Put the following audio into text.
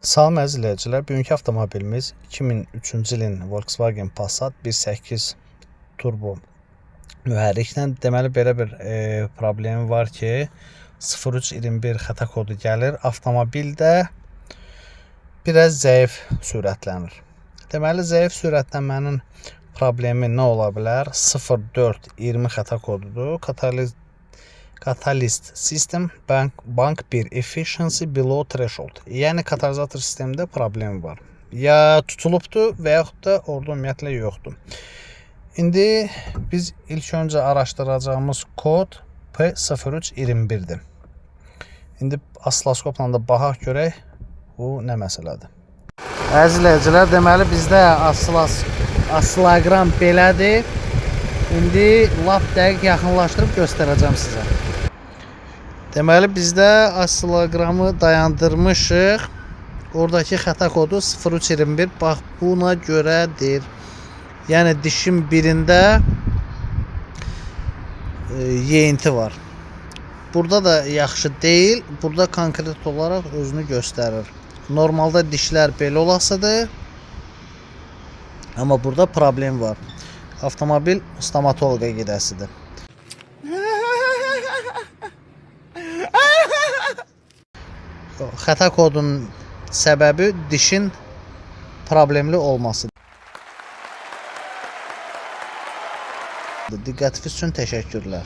Salam əziz izləyicilər, bugünkü avtomobilimiz 2003-cü ilin Volkswagen Passat 1.8 turbo mühərriklə. Deməli belə bir problemi var ki, 0321 xəta kodu gəlir. Avtomobildə biraz zəif sürətlənir. Deməli zəif sürətlənmənin problemi nə ola bilər? 0420 xəta kodudur. Catalyst System Bank 1 Efficiency Below Threshold. Yəni katalizator sistemində problem var. Ya tutulubdur və yaxud da orada ümumiyyətlə yoxdur. İndi biz ilk öncə araşdıracağımız kod P0321'dir. İndi oscilloskopla da baxaq görək bu nə məsələdir. Əziz izləyicilər, deməli bizdə oscillogram belədir. İndi lap dəqiq yaxınlaşdırıb göstərəcəm sizə. Deməli bizdə oscillogramı dayandırmışıq. Oradakı xəta kodu 0321. Bax buna görədir. Yəni dişin birində yeyinti var. Burada da yaxşı deyil. Burada konkret olaraq özünü göstərir. Normalda dişlər belə olasıdır. Amma burada problem var. Avtomobil stomatoloqa gedəsidir. Xəta kodunun səbəbi dişin problemli olmasıdır. Diqqətiniz üçün təşəkkürlər.